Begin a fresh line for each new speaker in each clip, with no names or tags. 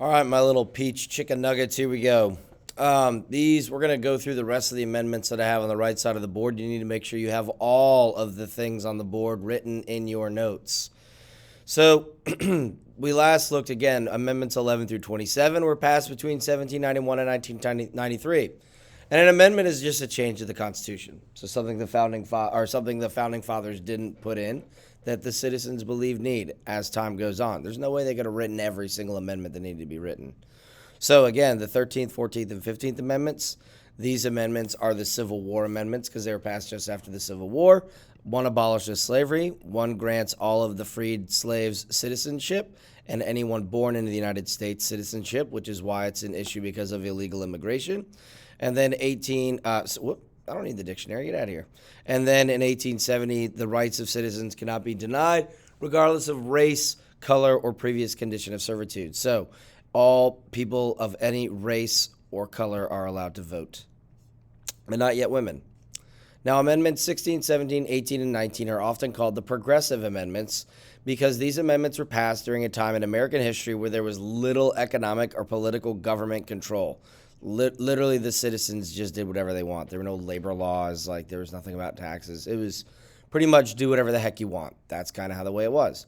All right, my little peach chicken nuggets, here we go. We're going to go through the rest of the amendments that I have on the right side of the board. You need to make sure you have all of the things on the board written in your notes. So we last looked again, amendments 11 through 27 were passed between 1791 and 1993. And an amendment is just a change of the Constitution. So something the founding fathers didn't put in that the citizens believe need as time goes on. There's no way they could have written every single amendment that needed to be written. So again, the 13th, 14th, and 15th Amendments, these amendments are the Civil War amendments because they were passed just after the Civil War. One abolishes slavery, one grants all of the freed slaves citizenship, and anyone born into the United States citizenship, which is why it's an issue because of illegal immigration. And then I don't need the dictionary, get out of here. And then in 1870, the rights of citizens cannot be denied, regardless of race, color, or previous condition of servitude. So all people of any race or color are allowed to vote, but not yet women. Now, Amendments 16, 17, 18, and 19 are often called the Progressive Amendments because these amendments were passed during a time in American history where there was little economic or political government control. Literally, the citizens just did whatever they want. There were no labor laws. There was nothing about taxes. It was pretty much do whatever the heck you want. That's kind of how the way it was.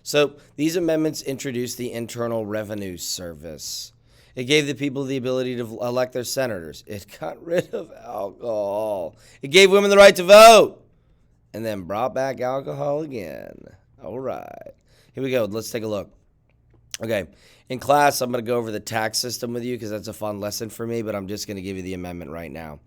So these amendments introduced the Internal Revenue Service. It gave the people the ability to elect their senators. It got rid of alcohol. It gave women the right to vote. And then brought back alcohol again. All right. Here we go. Let's take a look. Okay. In class, I'm going to go over the tax system with you because that's a fun lesson for me, but I'm just going to give you the amendment right now.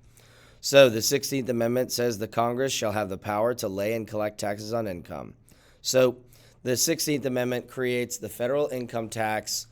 So the 16th Amendment says the Congress shall have the power to lay and collect taxes on income. So the 16th Amendment creates the federal income tax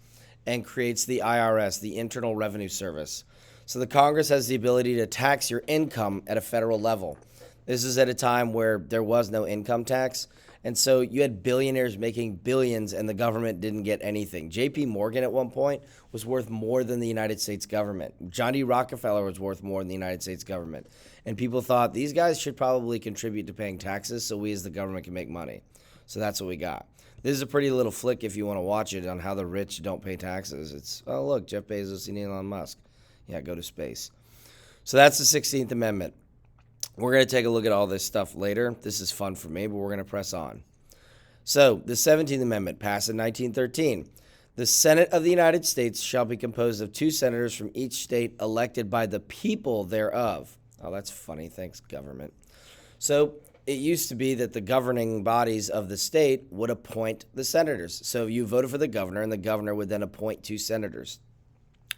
and creates the IRS, the Internal Revenue Service. So the Congress has the ability to tax your income at a federal level. This is at a time where there was no income tax. And so you had billionaires making billions and the government didn't get anything. J.P. Morgan at one point was worth more than the United States government. John D. Rockefeller was worth more than the United States government. And people thought these guys should probably contribute to paying taxes so we as the government can make money. So that's what we got. This is a pretty little flick if you want to watch it on how the rich don't pay taxes. It's, oh, look, Jeff Bezos and Elon Musk. Yeah, go to space. So that's the 16th Amendment. We're going to take a look at all this stuff later. This is fun for me, but we're going to press on. So, the 17th Amendment, passed in 1913. The Senate of the United States shall be composed of 2 senators from each state elected by the people thereof. Oh, that's funny. Thanks, government. So, it used to be that the governing bodies of the state would appoint the senators. So, you voted for the governor, and the governor would then appoint 2 senators.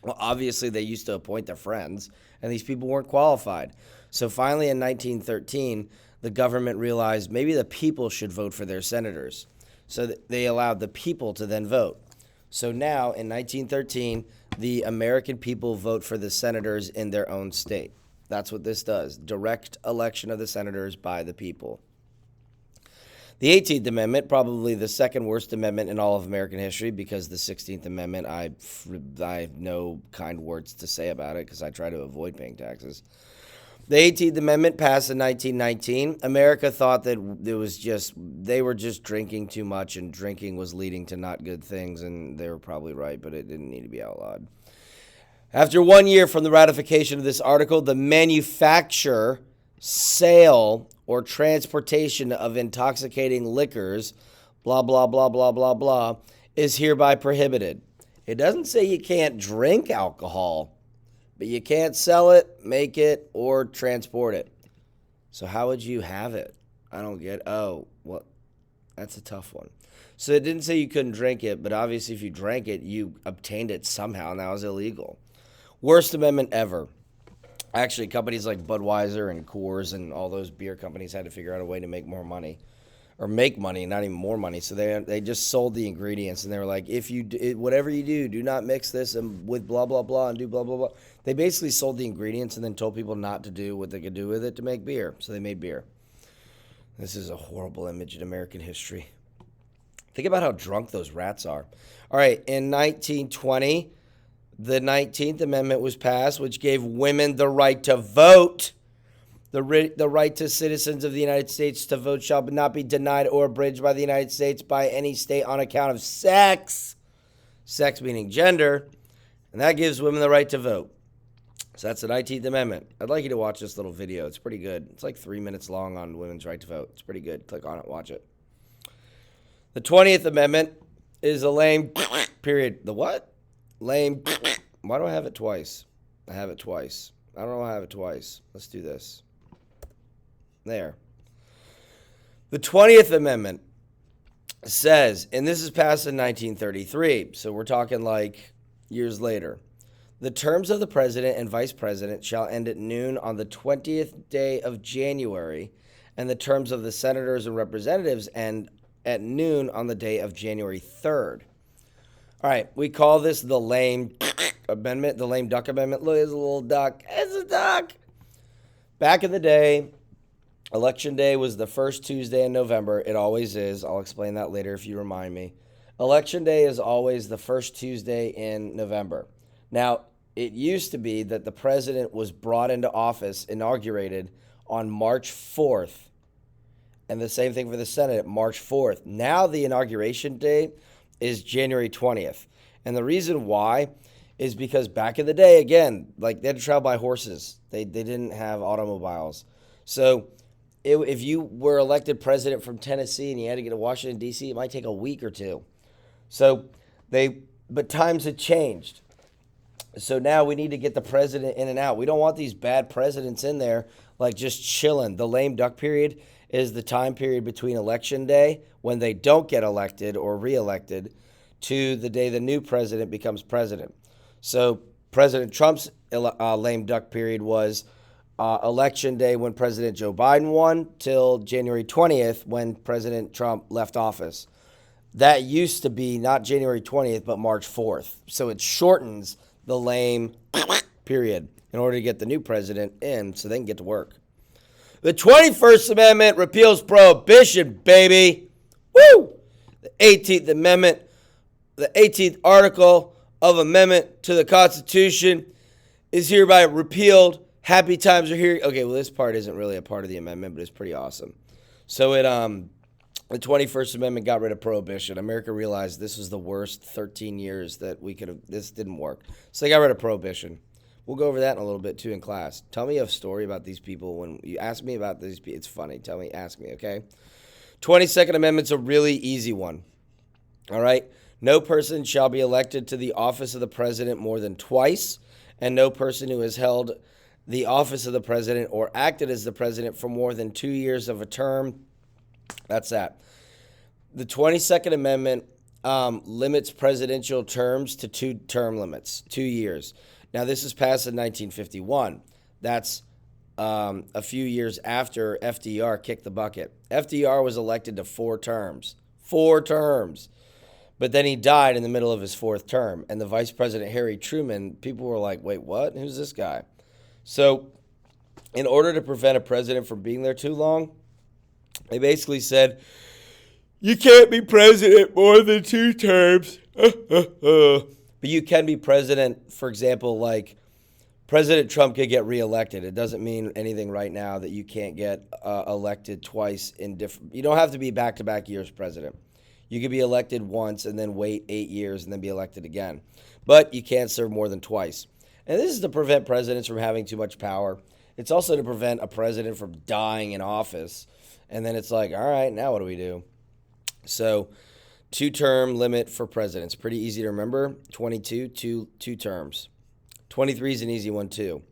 Well, obviously, they used to appoint their friends, and these people weren't qualified. So finally, in 1913, the government realized maybe the people should vote for their senators. So they allowed the people to then vote. So now, in 1913, the American people vote for the senators in their own state. That's what this does, direct election of the senators by the people. The 18th Amendment, probably the second worst amendment in all of American history because the 16th Amendment, I have no kind words to say about it because I try to avoid paying taxes. The 18th Amendment passed in 1919. America thought that they were just drinking too much and drinking was leading to not good things, and they were probably right, but it didn't need to be outlawed. After 1 year from the ratification of this article, the manufacture, sale, or transportation of intoxicating liquors, blah, blah, blah, blah, blah, blah, is hereby prohibited. It doesn't say you can't drink alcohol, but you can't sell it, make it, or transport it. So how would you have it? I don't get, that's a tough one. So it didn't say you couldn't drink it, but obviously if you drank it, you obtained it somehow, and that was illegal. Worst amendment ever. Actually, companies like Budweiser and Coors and all those beer companies had to figure out a way to make more money. Or make money, not even more money. So they just sold the ingredients, and they were like, whatever you do not mix this with blah, blah, blah, and do blah, blah, blah. They basically sold the ingredients and then told people not to do what they could do with it to make beer. So they made beer. This is a horrible image in American history. Think about how drunk those rats are. All right, in 1920, the 19th Amendment was passed, which gave women the right to vote. The right to citizens of the United States to vote shall not be denied or abridged by the United States by any state on account of sex. sex meaning gender, and that gives women the right to vote. So that's the 19th Amendment. I'd like you to watch this little video. It's pretty good. It's like 3 minutes long on women's right to vote. It's pretty good. Click on it, watch it. The 20th Amendment is a lame period. The what? Lame. Why do I have it twice? I have it twice. I don't know why I have it twice. Let's do this. There. The 20th Amendment says, and this is passed in 1933, so we're talking like years later, the terms of the president and vice president shall end at noon on the 20th day of January, and the terms of the senators and representatives end at noon on the day of January 3rd. All right, we call this the lame amendment, the lame duck amendment. Look, it's a little duck. It's a duck. Back in the day, Election Day was the first Tuesday in November. It always is. I'll explain that later if you remind me. Election Day is always the first Tuesday in November. Now, it used to be that the president was brought into office, inaugurated on March 4th. And the same thing for the Senate, March 4th. Now the inauguration date is January 20th. And the reason why is because back in the day, again, like they had to travel by horses. They didn't have automobiles. So if you were elected president from Tennessee and you had to get to Washington, D.C., it might take a week or two. But times had changed. So now we need to get the president in and out. We don't want these bad presidents in there, like just chilling. The lame duck period is the time period between Election Day, when they don't get elected or reelected, to the day the new president becomes president. So President Trump's lame duck period was Election Day when President Joe Biden won till January 20th when President Trump left office. That used to be not January 20th, but March 4th. So it shortens the lame period in order to get the new president in so they can get to work. The 21st Amendment repeals prohibition, baby. Woo! The 18th Amendment, the 18th article of amendment to the Constitution is hereby repealed. Happy times are here. Okay, well, this part isn't really a part of the amendment, but it's pretty awesome. So the 21st Amendment got rid of prohibition. America realized this was the worst 13 years that we could have, this didn't work. So they got rid of prohibition. We'll go over that in a little bit, too, in class. Tell me a story about these people. When you ask me about these people, it's funny. Ask me, okay? 22nd Amendment's a really easy one. All right? No person shall be elected to the office of the president more than twice, and no person who has held the office of the president or acted as the president for more than 2 years of a term. That's that. The 22nd Amendment limits presidential terms to 2 term limits, 2 years. Now, this was passed in 1951. That's a few years after FDR kicked the bucket. FDR was elected to 4 terms. 4 terms. But then he died in the middle of his 4th term. And the Vice President, Harry Truman, people were like, wait, what? Who's this guy? So in order to prevent a president from being there too long, they basically said, you can't be president more than 2 terms. But you can be president, for example, like President Trump could get reelected. It doesn't mean anything right now that you can't get elected twice in different. You don't have to be back-to-back years president. You could be elected once and then wait 8 years and then be elected again. But you can't serve more than twice. And this is to prevent presidents from having too much power. It's also to prevent a president from dying in office. And then it's like, all right, now what do we do? So 2-term limit for presidents. Pretty easy to remember. 22, two terms. 23 is an easy one too.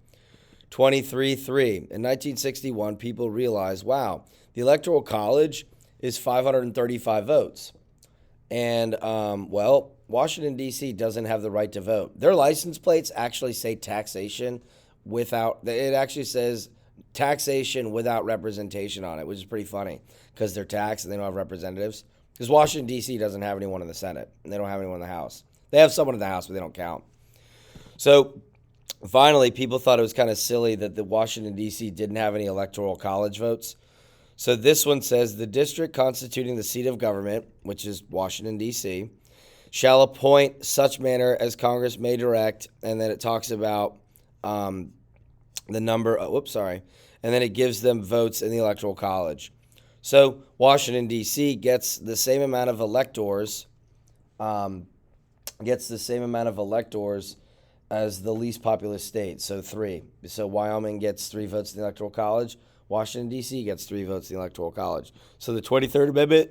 23-3. In 1961, people realized, wow, the Electoral College is 535 votes. And, well, Washington, D.C. doesn't have the right to vote. Their license plates actually say taxation without, it actually says taxation without representation on it, which is pretty funny because they're taxed and they don't have representatives. Because Washington, D.C. doesn't have anyone in the Senate and they don't have anyone in the House. They have someone in the House, but they don't count. So finally, people thought it was kind of silly that the Washington, D.C. didn't have any Electoral College votes. So this one says, the district constituting the seat of government, which is Washington, D.C., shall appoint such manner as Congress may direct, and then it talks about the number, and then it gives them votes in the Electoral College. So Washington, D.C. gets the same amount of electors gets the same amount of electors as the least populous state, so 3. So Wyoming gets 3 votes in the Electoral College. Washington, D.C. gets 3 votes in the Electoral College. So the 23rd Amendment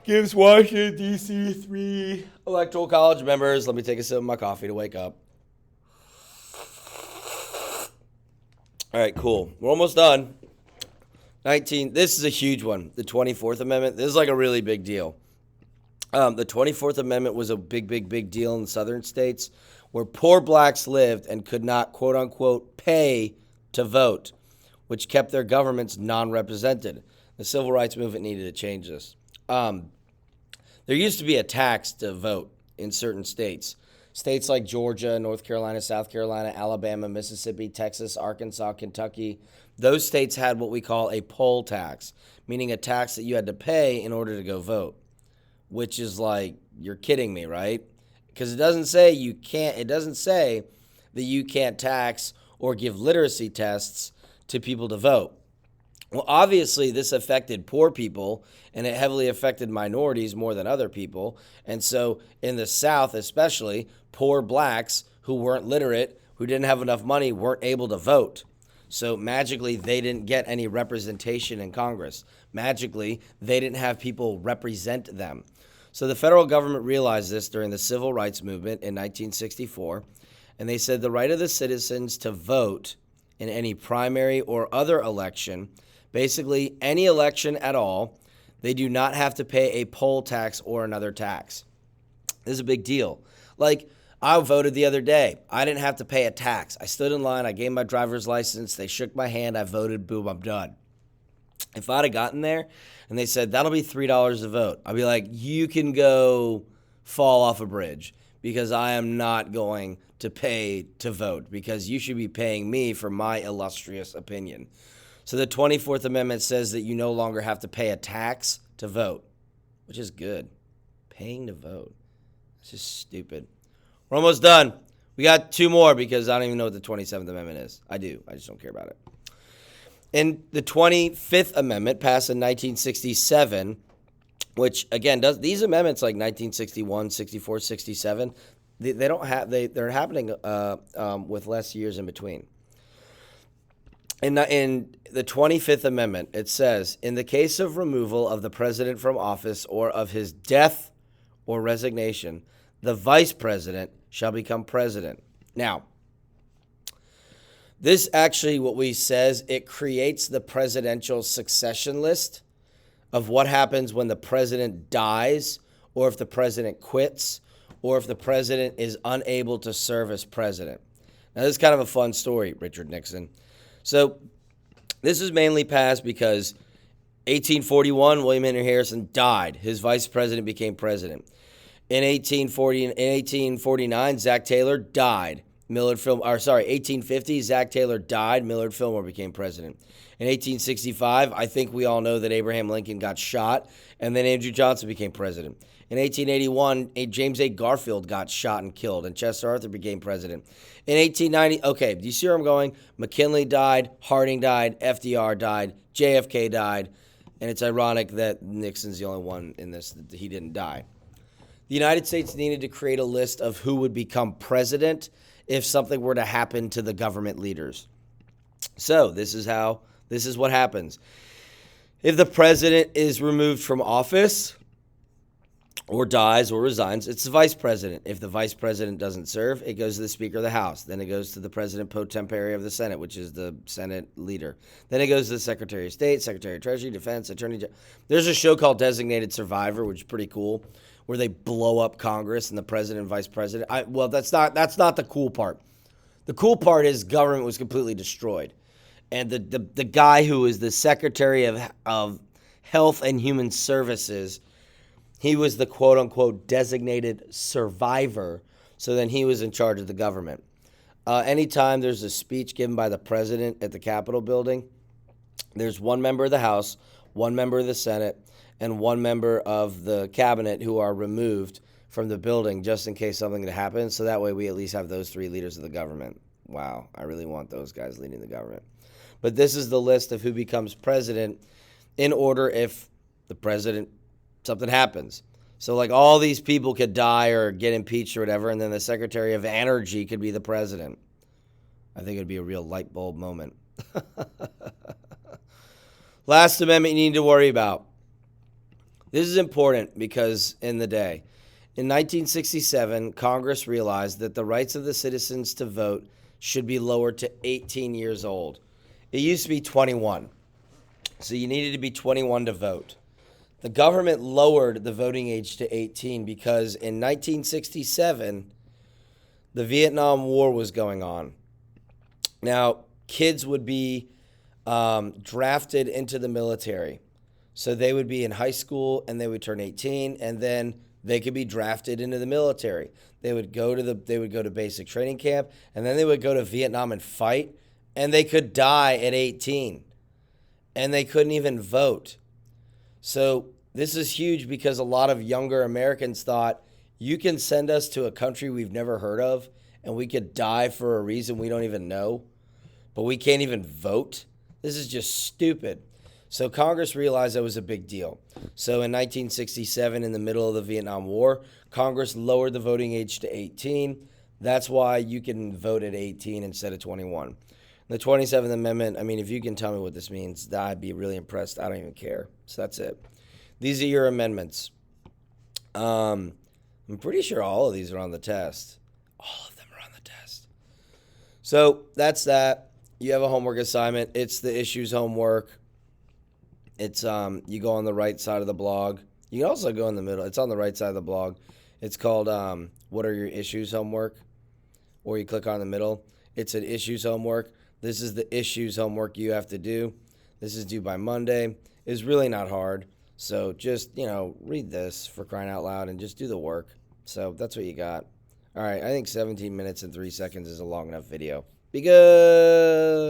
gives Washington, D.C. 3 Electoral College members. Let me take a sip of my coffee to wake up. All right, cool. We're almost done. This is a huge one. The 24th Amendment. This is like a really big deal. The 24th Amendment was a big deal in the southern states where poor blacks lived and could not, quote unquote, pay to vote, which kept their governments non-represented. The civil rights movement needed to change this. There used to be a tax to vote in certain states. States like Georgia, North Carolina, South Carolina, Alabama, Mississippi, Texas, Arkansas, Kentucky, those states had what we call a poll tax, meaning a tax that you had to pay in order to go vote, which is like, you're kidding me, right? Because it doesn't say that you can't tax or give literacy tests to people to vote. Well, obviously, this affected poor people, and it heavily affected minorities more than other people. And so in the South especially, poor blacks who weren't literate, who didn't have enough money, weren't able to vote. So magically, they didn't get any representation in Congress. Magically, they didn't have people represent them. So the federal government realized this during the Civil Rights Movement in 1964, and they said the right of the citizens to vote in any primary or other election, basically any election at all, they do not have to pay a poll tax or another tax. This is a big deal. Like, I voted the other day. I didn't have to pay a tax. I stood in line. I gave my driver's license. They shook my hand. I voted. Boom, I'm done. If I'd have gotten there and they said, that'll be $3 a vote, I'd be like, you can go fall off a bridge because I am not going to pay to vote because you should be paying me for my illustrious opinion. So the 24th Amendment says that you no longer have to pay a tax to vote, which is good. Paying to vote. It's just stupid. We're almost done. We got 2 more because I don't even know what the 27th Amendment is. I do. I just don't care about it. And the 25th Amendment passed in 1967, which again does these amendments like 1961, 64, 67. They're happening with less years in between. In the 25th Amendment, it says, in the case of removal of the president from office or of his death or resignation, the vice president shall become president. Now, this actually, what we says, it creates the presidential succession list of what happens when the president dies or if the president quits or if the president is unable to serve as president. Now, this is kind of a fun story, Richard Nixon. So this was mainly passed because 1841, William Henry Harrison died. His vice president became president. In 1849, Zach Taylor died. 1850, Zach Taylor died. Millard Fillmore became president. In 1865, I think we all know that Abraham Lincoln got shot, and then Andrew Johnson became president. In 1881, James A. Garfield got shot and killed, and Chester Arthur became president. In 1890, okay, do you see where I'm going? McKinley died, Harding died, FDR died, JFK died, and it's ironic that Nixon's the only one in this that he didn't die. The United States needed to create a list of who would become president if something were to happen to the government leaders. So this is what happens. If the president is removed from office or dies or resigns, it's the vice president. If the vice president doesn't serve, it goes to the Speaker of the House. Then it goes to the president pro tempore of the Senate, which is the Senate leader. Then it goes to the Secretary of State, Secretary of Treasury, Defense, Attorney General. There's a show called Designated Survivor, which is pretty cool, where they blow up Congress and the president and vice president. That's not the cool part. The cool part is government was completely destroyed. And the guy who is the Secretary of Health and Human Services, he was the quote-unquote designated survivor, so then he was in charge of the government. Anytime there's a speech given by the president at the Capitol building, there's one member of the House, one member of the Senate, and one member of the cabinet who are removed from the building just in case something could happen. So that way we at least have those 3 leaders of the government. Wow, I really want those guys leading the government. But this is the list of who becomes president in order if the president, something happens. So, like, all these people could die or get impeached or whatever, and then the Secretary of Energy could be the president. I think it'd be a real light bulb moment. Last amendment you need to worry about. This is important because in 1967, Congress realized that the rights of the citizens to vote should be lowered to 18 years old. It used to be 21. So you needed to be 21 to vote. The government lowered the voting age to 18 because in 1967, the Vietnam War was going on. Now, kids would be drafted into the military. So they would be in high school and they would turn 18, and then they could be drafted into the military. They would go to basic training camp, and then they would go to Vietnam and fight, and they could die at 18. And they couldn't even vote. So this is huge because a lot of younger Americans thought, you can send us to a country we've never heard of, and we could die for a reason we don't even know, but we can't even vote. This is just stupid. So Congress realized that was a big deal. So in 1967, in the middle of the Vietnam War, Congress lowered the voting age to 18. That's why you can vote at 18 instead of 21. The 27th Amendment, I mean, if you can tell me what this means, I'd be really impressed. I don't even care. So that's it. These are your amendments. I'm pretty sure all of these are on the test. All of them are on the test. So that's that. You have a homework assignment. It's the issues homework. It's you go on the right side of the blog. You can also go in the middle. It's on the right side of the blog. It's called What Are Your Issues Homework? Or you click on the middle. It's an issues homework. This is the issues homework you have to do. This is due by Monday. It's really not hard. So just, read this for crying out loud and just do the work. So that's what you got. All right, I think 17 minutes and 3 seconds is a long enough video. Be good.